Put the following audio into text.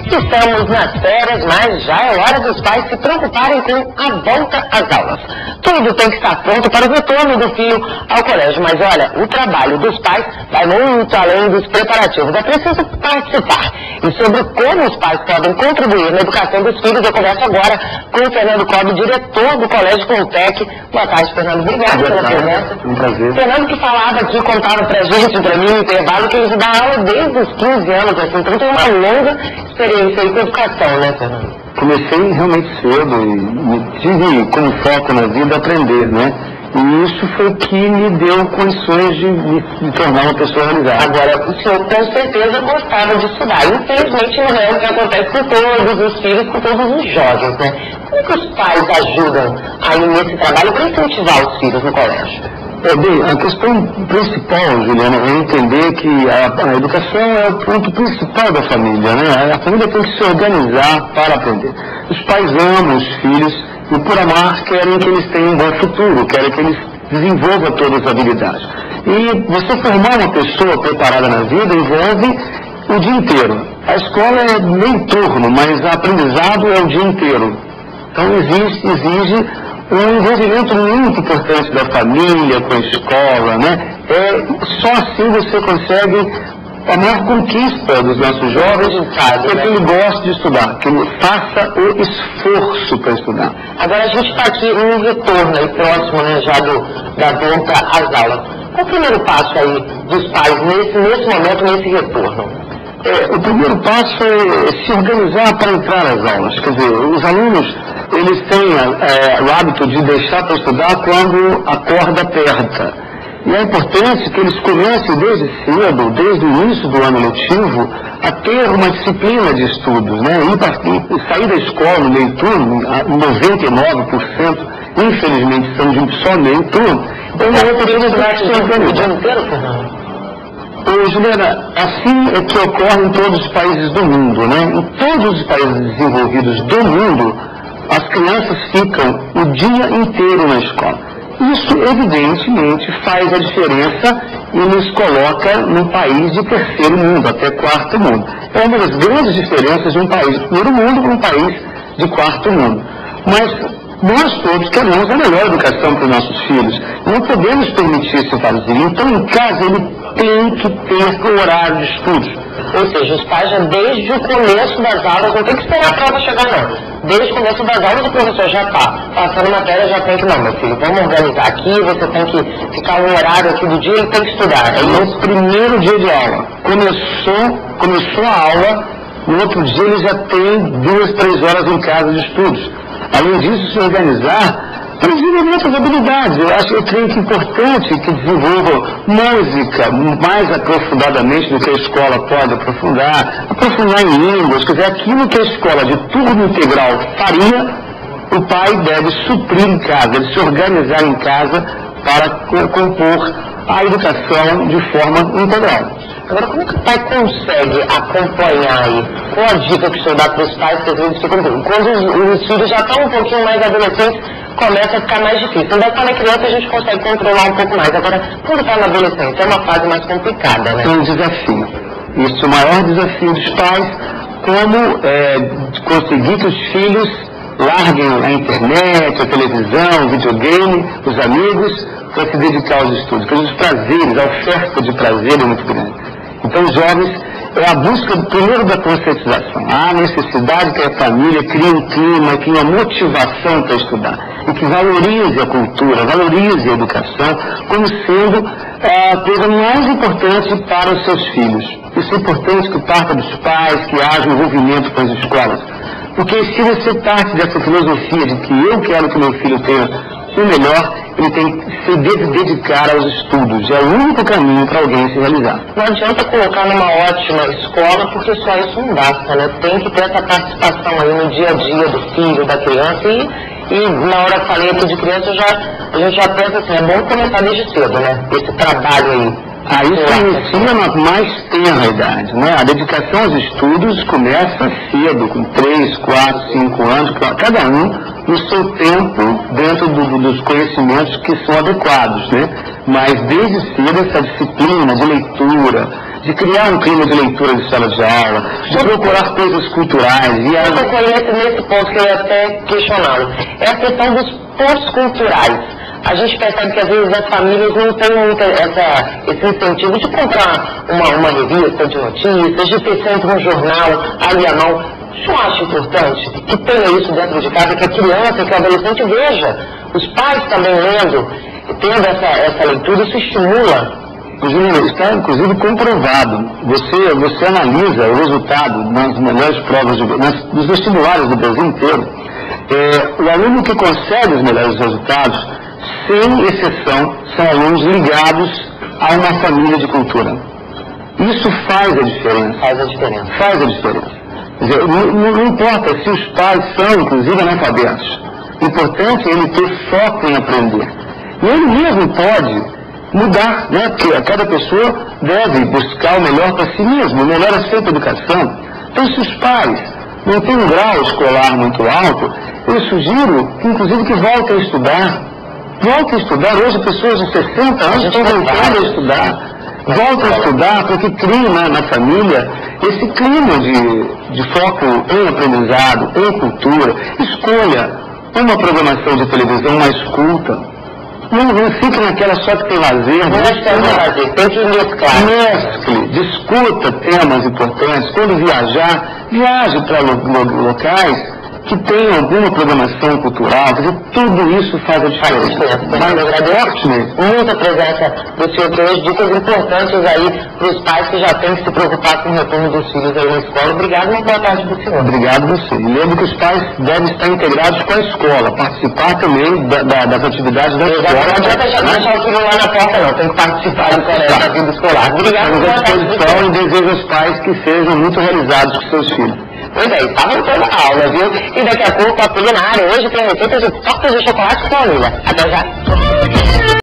Estamos nas férias, mas já é hora dos pais se preocuparem com a volta às aulas. Tudo tem que estar pronto para o retorno do filho ao colégio, mas olha, o trabalho dos pais vai muito além dos preparativos. É preciso participar. E sobre como os pais podem contribuir na educação dos filhos, eu converso agora com o Fernando Cobb, diretor do Colégio Contec. Boa tarde, Fernando. Obrigado pela presença. Um prazer. Fernando que falava aqui, contava pra gente, pra mim, no intervalo, que ele dá aula desde os 15 anos, assim, então tem uma longa experiência aí com educação, né, Fernando? Comecei realmente cedo e tive como foco na vida aprender, né? E isso foi o que me deu condições de me tornar uma pessoa realizada. Agora, o senhor com certeza gostava de estudar. Infelizmente não é o que acontece com todos os filhos, com todos os jovens, né? Como que os pais ajudam aí nesse trabalho para incentivar os filhos no colégio? Bem, a questão principal, Juliana, é entender que a educação é o ponto principal da família, né? A família tem que se organizar para aprender. Os pais amam os filhos e, por amar, querem que eles tenham um bom futuro, querem que eles desenvolvam todas as habilidades. E você formar uma pessoa preparada na vida envolve o dia inteiro. A escola é meio turno, mas o aprendizado é o dia inteiro. Então exige um envolvimento muito importante da família com a escola, né? Só assim você consegue a maior conquista dos nossos jovens é que ele goste de estudar, que ele faça o esforço para estudar. Agora a gente está aqui no retorno aí próximo, né, já da volta às aulas. Qual o primeiro passo aí dos pais nesse momento, nesse retorno? O primeiro passo é se organizar para entrar nas aulas. Quer dizer, os alunos, eles têm o hábito de deixar para estudar quando a corda aperta. E é importante que eles comecem desde cedo, desde o início do ano letivo, a ter uma disciplina de estudos, né? E sair da escola no meio turno, 99%, infelizmente, são só meio turno. Então, é outra coisa que se organiza. Juliana, assim é que ocorre em todos os países do mundo, né? Em todos os países desenvolvidos do mundo, as crianças ficam o dia inteiro na escola. Isso, evidentemente, faz a diferença e nos coloca num país de terceiro mundo, até quarto mundo. É uma das grandes diferenças de um país de primeiro mundo para um país de quarto mundo. Mas nós todos queremos a melhor educação para os nossos filhos. Não podemos permitir esse vazio. Então, em casa, ele tem que ter o horário de estudos. Ou seja, os pais já desde o começo das aulas, não tem que esperar a prova chegar não. Desde o começo das aulas o professor já está passando matéria, já tem que, não, meu filho, vamos organizar aqui, você tem que ficar um horário aqui do dia e tem que estudar. É no primeiro dia de aula. Começou a aula, no outro dia ele já tem 2, 3 horas em casa de estudos. Além disso, se organizar para desenvolver outras habilidades. Eu creio que é importante que desenvolva música mais aprofundadamente do que a escola pode aprofundar em línguas, quer dizer, aquilo que a escola de turno integral faria, o pai deve suprir em casa, deve se organizar em casa para compor a educação de forma integral. Agora, como é que o pai consegue acompanhar aí? Qual a dica que o senhor dá para os pais que às vezes ficam... Quando os filhos já estão um pouquinho mais adolescentes, começa a ficar mais difícil. Ainda está na criança, a gente consegue controlar um pouco mais. Agora, quando está na adolescência, é uma fase mais complicada, né? É um desafio. Isso é o maior desafio dos pais, como conseguir que os filhos larguem a internet, a televisão, o videogame, os amigos, para se dedicar aos estudos. Porque os prazeres, a oferta de prazer é muito grande. Então, os jovens, é a busca primeiro da conscientização. Há necessidade que a família crie um clima, crie uma motivação para estudar. E que valorize a cultura, valorize a educação, como sendo a coisa mais importante para os seus filhos. Isso é importante que parta dos pais, que haja um envolvimento com as escolas. Porque se você parte dessa filosofia de que eu quero que meu filho tenha o melhor, ele tem que se dedicar aos estudos. É o único caminho para alguém se realizar. Não adianta colocar numa ótima escola, porque só isso não basta, né? Tem que ter essa participação aí no dia a dia do filho, da criança. E na hora que falei aqui de criança, a gente já pensa assim, é bom começar desde cedo, né? Esse trabalho aí. Isso inicia na mais tenra idade, né? A dedicação aos estudos começa cedo, com 3, 4, 5 anos, cada um no seu tempo, dentro dos conhecimentos que são adequados, né? Mas desde cedo essa disciplina de leitura, de criar um clima de leitura de sala de aula, de procurar coisas culturais. E aí... Eu tocou nesse ponto que eu ia até questioná-lo. É a questão dos pontos culturais. A gente percebe que às vezes as famílias não têm muito esse incentivo de comprar uma revista de notícias, de ter sempre um jornal ali à mão. O senhor acha importante que tenha isso dentro de casa, que a criança, que o adolescente veja os pais também lendo, tendo essa leitura, isso estimula? Júnior, está inclusive comprovado. Você analisa o resultado nas melhores provas, nos vestibulares do Brasil inteiro. O aluno que consegue os melhores resultados, sem exceção, são alunos ligados a uma família de cultura. Isso faz a diferença. Faz a diferença. Faz a diferença. Quer dizer, não importa se os pais são, inclusive, analfabetos. O importante é ele ter foco em aprender. E ele mesmo pode mudar, né? Porque cada pessoa deve buscar o melhor para si mesmo. O melhor é sempre a educação. Então, se os pais não têm um grau escolar muito alto, eu sugiro, inclusive, que voltem a estudar. Voltem a estudar. Hoje, pessoas de 60 anos estão voltando a estudar. Voltem a estudar, porque cria na família esse clima de foco em aprendizado, em cultura. Escolha uma programação de televisão mais culta. Não fique naquela só que tem lazer. Não tem lazer, tem que mesclar. Mescle, discuta temas importantes. Quando viajar, viaje para locais que tenham alguma programação cultural. Quer dizer, tudo isso faz a diferença. Mas eu agradeço muito a presença do senhor hoje, dicas importantes aí para os pais que já têm que se preocupar com o retorno dos filhos aí na escola. Obrigado e boa tarde para o senhor. Obrigado a você. E lembro que os pais devem estar integrados com a escola, participar também das atividades da escola. Não adianta deixar o filho lá na porta não, tem que participar do colégio da vida escolar. Obrigado. Estamos à disposição e desejo aos pais que sejam muito realizados com seus filhos. Pois é, estava em toda a aula, viu? E daqui a pouco a Pulha na área. Hoje tem receita de tortas de chocolate com família. Até já.